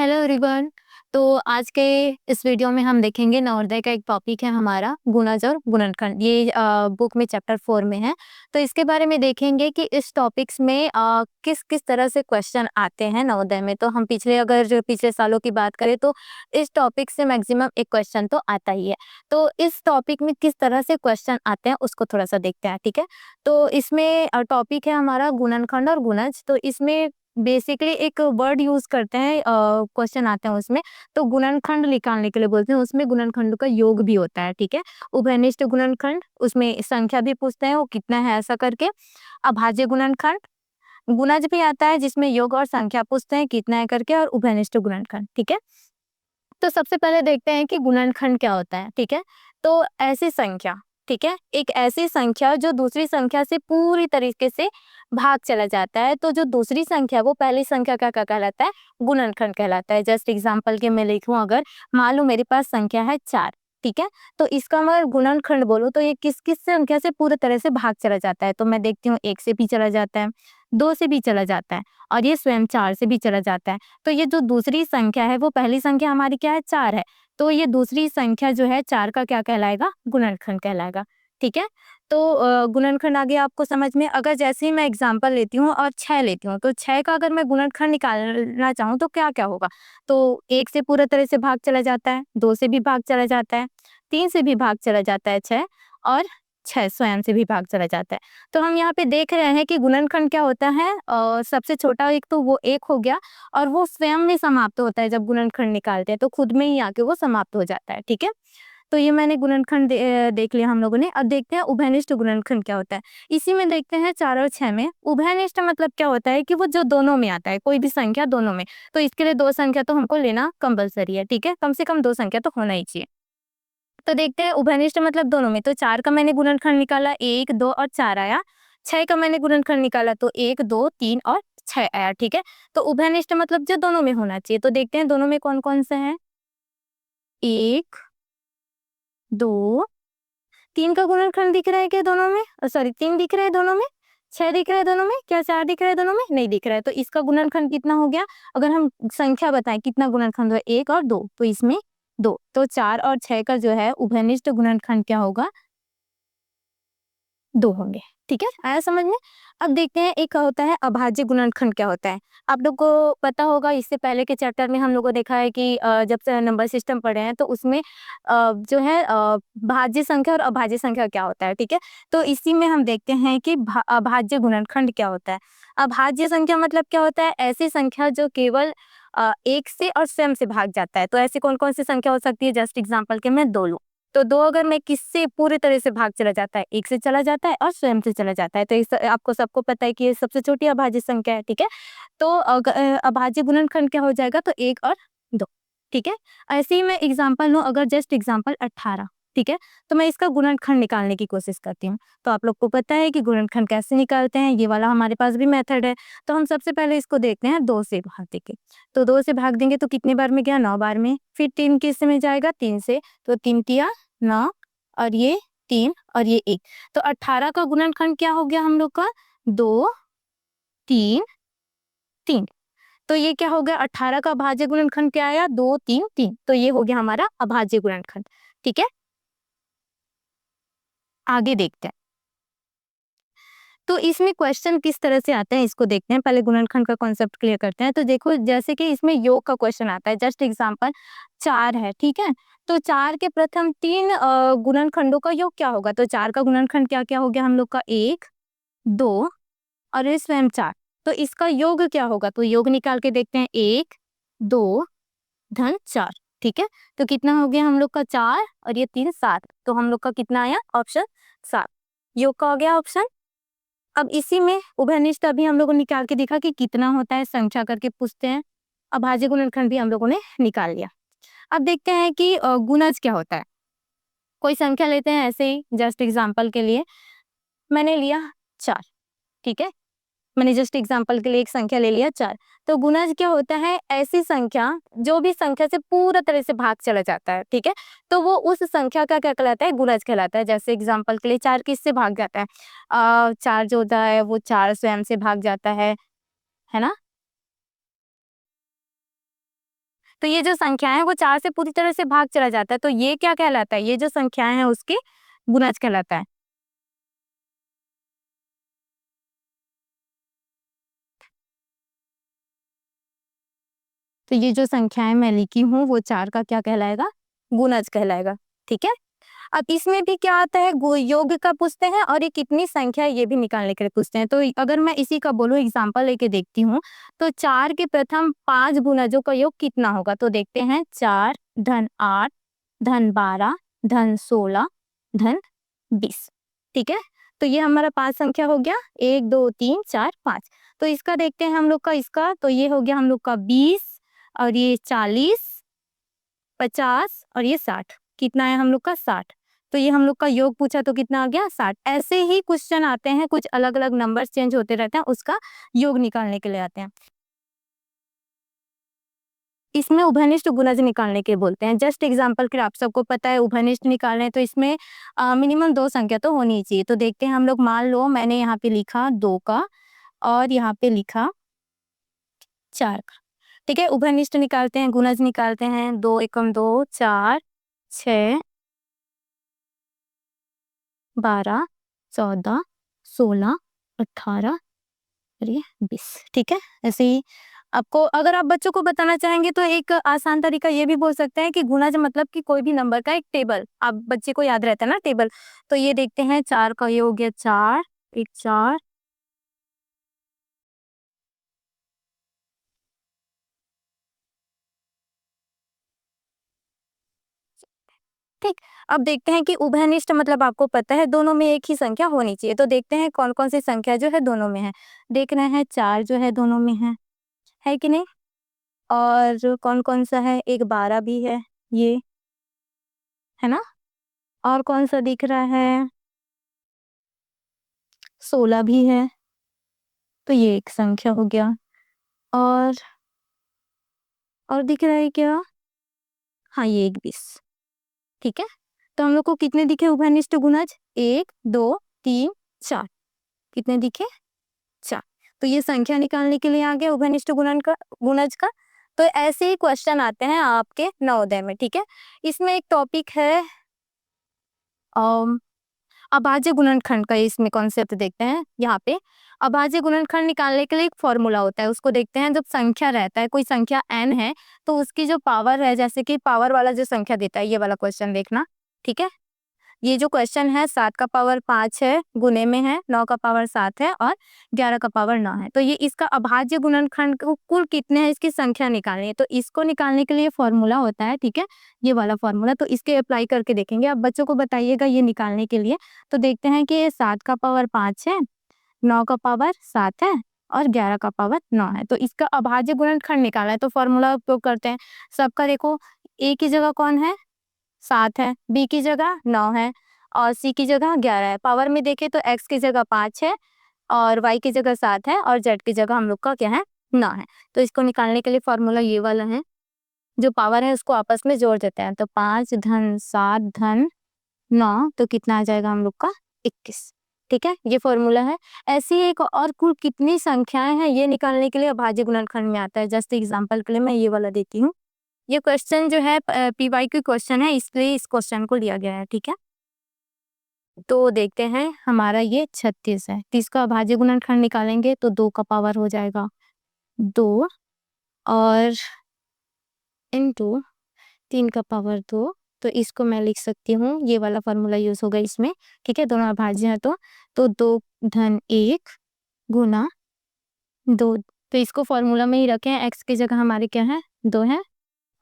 Hello everyone. तो आज के इस वीडियो में हम देखेंगे नवोदय का एक टॉपिक है हमारा गुणज और गुणनखंड। ये बुक में चैप्टर 4 में है। तो इसके बारे में देखेंगे कि इस टॉपिक्स में किस किस तरह से क्वेश्चन आते हैं नवोदय में। तो हम पिछले सालों की बात करें तो इस टॉपिक से मैक्सिमम एक क्वेश्चन तो आता ही है। तो इस टॉपिक में किस तरह से क्वेश्चन आते हैं उसको थोड़ा सा देखते हैं, ठीक है। तो इसमें टॉपिक है हमारा गुणनखंड और गुणज। तो इसमें बेसिकली एक वर्ड यूज करते हैं, क्वेश्चन आते हैं उसमें। तो गुणनखंड निकालने के लिए बोलते हैं, उसमें गुणनखंड का योग भी होता है, ठीक है। उभयनिष्ठ गुणनखंड, उसमें संख्या भी पूछते हैं वो कितना है ऐसा करके। अभाज्य गुणनखंड, गुणज भी आता है जिसमें योग और संख्या पूछते हैं कितना है करके, और उभयनिष्ठ गुणनखंड, ठीक है। तो सबसे पहले देखते हैं कि गुणनखंड क्या होता है, ठीक है। तो ऐसी संख्या, ठीक है, एक ऐसी संख्या जो दूसरी संख्या से पूरी तरीके से भाग चला जाता है। तो जो दूसरी संख्या है वो पहली संख्या का क्या कहलाता है? गुणनखंड कहलाता है। जस्ट एग्जांपल के मैं लिखूं, अगर मान लो मेरे पास संख्या है 4, ठीक है। तो इसका मैं गुणनखंड बोलूं तो ये किस किस संख्या से पूरी तरह से भाग चला जाता है? तो मैं देखती हूँ 1 से भी चला जाता है, 2 से भी चला जाता है, और ये स्वयं 4 से भी चला जाता है। तो ये जो दूसरी संख्या है वो पहली संख्या हमारी क्या है? 4 है। तो ये दूसरी संख्या जो है 4 का क्या कहलाएगा? गुणनखंड कहलाएगा, ठीक है। तो गुणनखंड आ गया आपको समझ में। अगर जैसे ही मैं एग्जांपल लेती हूँ और 6 लेती हूँ, तो 6 का अगर मैं गुणनखंड निकालना चाहूँ तो क्या-क्या होगा? तो 1 से पूरा तरह से भाग चला जाता है, 2 से भी भाग चला जाता है, 3 से भी भाग चला जाता है 6, और 6 स्वयं से भी भाग चला जाता है। तो हम यहाँ पे देख रहे हैं कि गुणनखंड क्या होता है, सबसे छोटा एक तो वो 1 हो गया, और वो स्वयं में समाप्त होता है। जब गुणनखंड निकालते हैं तो खुद में ही आके वो समाप्त हो जाता है, ठीक है। तो ये मैंने गुणनखंड देख लिया हम लोगों ने। अब देखते हैं उभयनिष्ठ गुणनखंड क्या होता है। इसी में देखते हैं 4 और 6 में उभयनिष्ठ मतलब क्या होता है कि वो जो दोनों में आता है, कोई भी संख्या दोनों में। तो इसके लिए 2 संख्या तो हमको लेना कंपल्सरी है, ठीक है। कम से कम 2 संख्या तो होना ही चाहिए। तो देखते हैं उभयनिष्ठ मतलब दोनों में। तो 4 का मैंने गुणनखंड निकाला, 1, 2 और 4 आया। 6 का मैंने गुणनखंड निकाला तो 1, 2, 3 और 6 आया, ठीक है। तो उभयनिष्ठ मतलब जो दोनों में होना चाहिए। तो देखते हैं दोनों में कौन-कौन से हैं। 1, 2, 3 का गुणनखंड दिख रहा है क्या दोनों में? सॉरी, 3 दिख रहा है दोनों में? 6 दिख रहा है दोनों में? क्या 4 दिख रहा है दोनों में? नहीं दिख रहा है। तो इसका गुणनखंड कितना हो गया? अगर हम संख्या बताएं कितना गुणनखंड हुआ, 1 और 2, तो इसमें 2। तो 4 और 6 का जो है उभयनिष्ठ गुणनखंड क्या होगा? 2 होंगे, ठीक है। आया समझ में? अब देखते हैं एक होता है अभाज्य गुणनखंड क्या होता है। आप लोग को पता होगा, इससे पहले के चैप्टर में हम लोगों को देखा है कि जब से नंबर सिस्टम पढ़े हैं तो उसमें जो है भाज्य संख्या और अभाज्य संख्या क्या होता है, ठीक है। तो इसी में हम देखते हैं कि अभाज्य गुणनखंड क्या होता है। अभाज्य संख्या मतलब क्या होता है? ऐसी संख्या जो केवल 1 से और स्वयं से भाग जाता है। तो ऐसी कौन-कौन सी संख्या हो सकती है? जस्ट एग्जांपल के मैं 2 लूँ। तो 2 अगर मैं किससे पूरी तरह से भाग चला जाता है? 1 से चला जाता है और स्वयं से चला जाता है। तो इस आपको सबको पता है कि ये सबसे छोटी अभाज्य संख्या है, ठीक है। तो अभाज्य गुणनखंड क्या हो जाएगा? तो 1 और 2, ठीक है। ऐसे ही मैं एग्जांपल लूँ, अगर जस्ट एग्जांपल 18, ठीक है। तो मैं इसका गुणनखंड निकालने की कोशिश करती हूँ। तो आप लोग को पता है कि गुणनखंड कैसे निकालते हैं, ये वाला हमारे पास भी मेथड है। तो हम सबसे पहले इसको देखते हैं 2 से भाग देके। तो 2 से भाग देंगे तो कितने बार में गया? 9 बार में। फिर 3 किस में जाएगा? 3 से। तो 3 तिया 9, और ये 3 और ये 1। तो 18 का गुणनखंड क्या हो गया हम लोग का? 2, 3, 3। तो ये क्या हो गया? 18 का अभाज्य गुणनखंड क्या आया? 2, 3, 3। तो ये हो गया हमारा अभाज्य गुणनखंड, ठीक है। आगे देखते हैं। तो इसमें क्वेश्चन किस तरह से आते हैं इसको देखते हैं। पहले गुणनखंड का कॉन्सेप्ट क्लियर करते हैं। तो देखो, जैसे कि इसमें योग का क्वेश्चन आता है। जस्ट एग्जांपल 4 है, ठीक है। तो 4 के प्रथम 3 गुणनखंडों का योग क्या होगा? तो 4 का गुणनखंड क्या-क्या हो गया हम लोग का? 1, 2 और ये स्वयं 4। तो इसका योग क्या होगा? तो योग निकाल के देखते हैं। 1, 2 धन 4, ठीक है। तो कितना हो गया हम लोग का? 4 और ये 3, 7। तो हम लोग का कितना आया? ऑप्शन 7 योग का हो गया ऑप्शन। अब इसी में उभयनिष्ठ अभी हम लोगों ने निकाल के देखा कि कितना होता है, संख्या करके पूछते हैं। अभाज्य गुणनखंड भी हम लोगों ने निकाल लिया। अब देखते हैं कि गुणज क्या होता है। कोई संख्या लेते हैं ऐसे ही, जस्ट एग्जांपल के लिए मैंने लिया 4, ठीक है। मैंने जस्ट एग्जांपल के लिए एक संख्या ले लिया 4। तो गुणज क्या होता है? ऐसी संख्या जो भी संख्या से पूरा तरह से भाग चला जाता है, ठीक है। तो वो उस संख्या का क्या कहलाता है? गुणज कहलाता है। जैसे एग्जांपल के लिए 4 किससे भाग जाता है? 4 जो होता है वो 4 स्वयं से भाग जाता है ना? तो ये जो संख्याएं हैं वो 4 से पूरी तरह से भाग चला जाता है, तो ये क्या कहलाता है, ये जो संख्याएं हैं उसके गुणज कहलाता है। तो ये जो संख्याएं मैं लिखी हूँ वो 4 का क्या कहलाएगा, गुणज कहलाएगा। ठीक है, अब इसमें भी क्या आता है, योग का पूछते हैं और ये कितनी संख्या है ये भी निकालने के लिए पूछते हैं। तो अगर मैं इसी का बोलूं एग्जांपल लेके देखती हूँ, तो 4 के प्रथम 5 गुणजों का योग कितना होगा, तो देखते हैं 4 धन 8 धन 12 धन 16 धन 20। ठीक है, तो ये हमारा 5 संख्या हो गया, 1 2 3 4 5। तो इसका देखते हैं हम लोग का, इसका तो ये हो गया हम लोग का 20 और ये 40 50 और ये 60। कितना है हम लोग का 60। तो ये हम लोग का योग पूछा तो कितना आ गया 60। ऐसे ही क्वेश्चन आते हैं, कुछ अलग अलग नंबर्स चेंज होते रहते हैं, उसका योग निकालने के लिए आते हैं। इसमें उभयनिष्ठ गुणज निकालने के बोलते हैं। जस्ट एग्जांपल के आप सबको पता है उभयनिष्ठ निकालने हैं, तो इसमें मिनिमम 2 संख्या तो होनी ही चाहिए। तो देखते हैं हम लोग, मान लो मैंने यहाँ पे लिखा 2 का और यहाँ पे लिखा 4 का। ठीक है, उभयनिष्ठ निकालते हैं, गुणज निकालते हैं। 2 एकम 2 4 6 12 14 16 18 और ये 20। ठीक है, ऐसे ही आपको, अगर आप बच्चों को बताना चाहेंगे तो एक आसान तरीका ये भी बोल सकते हैं कि गुणज मतलब कि कोई भी नंबर का एक टेबल, आप बच्चे को याद रहता है ना टेबल। तो ये देखते हैं 4 का ये हो गया 4 एक 4। ठीक, अब देखते हैं कि उभयनिष्ठ मतलब आपको पता है दोनों में एक ही संख्या होनी चाहिए। तो देखते हैं कौन कौन सी संख्या जो है दोनों में है। देख रहे हैं 4 जो है दोनों में है कि नहीं। और कौन कौन सा है, एक 12 भी ये है ना। और कौन सा दिख रहा है, 16 भी है। तो ये एक संख्या हो गया। और दिख रहा है क्या, हाँ ये एक 20। ठीक है, तो हम लोग को कितने दिखे उभयनिष्ठ गुणज, 1 2 3 4। कितने दिखे, 4। तो ये संख्या निकालने के लिए आ गया उभयनिष्ठ गुणज का। तो ऐसे ही क्वेश्चन आते हैं आपके नवोदय में। ठीक है, इसमें एक टॉपिक है अभाज्य गुणनखंड का, इसमें कॉन्सेप्ट देखते हैं। यहाँ पे अभाज्य गुणनखंड निकालने के लिए एक फॉर्मूला होता है, उसको देखते हैं। जब संख्या रहता है, कोई संख्या n है, तो उसकी जो पावर है, जैसे कि पावर वाला जो संख्या देता है, ये वाला क्वेश्चन देखना। ठीक है, ये जो क्वेश्चन है 7 का पावर 5 है, गुने में है 9 का पावर 7 है और 11 का पावर 9 है। तो ये इसका अभाज्य गुणनखंड कुल कितने हैं इसकी संख्या निकालनी है। तो इसको निकालने के लिए फॉर्मूला होता है। ठीक है, ये वाला फॉर्मूला, तो इसके अप्लाई करके देखेंगे। अब बच्चों को बताइएगा ये निकालने के लिए। तो देखते हैं कि 7 का पावर 5 है, 9 का पावर 7 है और 11 का पावर 9 है। तो इसका अभाज्य गुणनखंड निकालना है, तो फॉर्मूला उपयोग करते हैं। सबका देखो, ए की जगह कौन है, 7 है, बी की जगह 9 है और सी की जगह 11 है। पावर में देखें तो एक्स की जगह 5 है और वाई की जगह 7 है और जेड की जगह हम लोग का क्या है, 9 है। तो इसको निकालने के लिए फॉर्मूला ये वाला है, जो पावर है उसको आपस में जोड़ देते हैं। तो 5 धन 7 धन 9, तो कितना आ जाएगा हम लोग का 21। ठीक है, ये फॉर्मूला है। ऐसी एक और कुल कितनी संख्याएं हैं ये निकालने के लिए अभाज्य गुणनखंड में आता है। जस्ट एग्जांपल के लिए मैं ये वाला देती हूँ। ये क्वेश्चन जो है पीवाई की क्वेश्चन है, इसलिए इस क्वेश्चन को लिया गया है। ठीक है, तो देखते हैं हमारा ये 36 है। 30 का अभाज्य गुणनखंड निकालेंगे तो 2 का पावर हो जाएगा 2 और इनटू 3 का पावर 2। तो इसको मैं लिख सकती हूँ, ये वाला फॉर्मूला यूज होगा इसमें। ठीक है, दोनों अभाज्य है तो 2 धन 1 गुना 2। तो इसको फॉर्मूला में ही रखें। एक्स की जगह हमारे क्या है, 2 है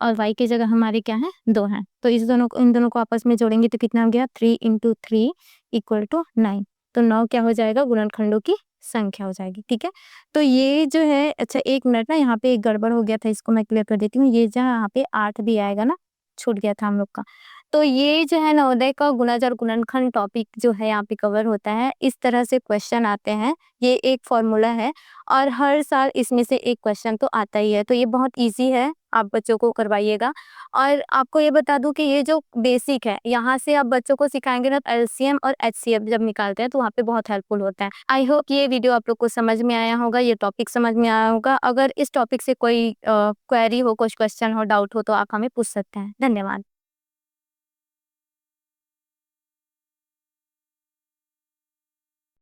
और y की जगह हमारे क्या है, 2 है। तो इन दोनों को आपस में जोड़ेंगे तो कितना हो गया, 3 × 3 = 9। तो 9 क्या हो जाएगा, गुणनखंडों की संख्या हो जाएगी। ठीक है, तो ये जो है, अच्छा एक मिनट ना, यहाँ पे एक गड़बड़ हो गया था, इसको मैं क्लियर कर देती हूँ। ये जहाँ यहाँ पे 8 भी आएगा ना, छूट गया था हम लोग का। तो ये जो है नवोदय का गुणज और गुणनखंड टॉपिक जो है यहाँ पे कवर होता है। इस तरह से क्वेश्चन आते हैं, ये एक फॉर्मूला है और हर साल इसमें से एक क्वेश्चन तो आता ही है। तो ये बहुत ईजी है, आप बच्चों को करवाइएगा। और आपको ये बता दूँ कि ये जो बेसिक है, यहाँ से आप बच्चों को सिखाएँगे ना, एलसीएम और एचसीएफ जब निकालते हैं तो वहाँ पे बहुत हेल्पफुल होता है। आई होप ये वीडियो आप लोग को समझ में आया होगा, ये टॉपिक समझ में आया होगा। अगर इस टॉपिक से कोई क्वेरी हो, कुछ क्वेश्चन हो, डाउट हो तो आप हमें पूछ सकते हैं। धन्यवाद।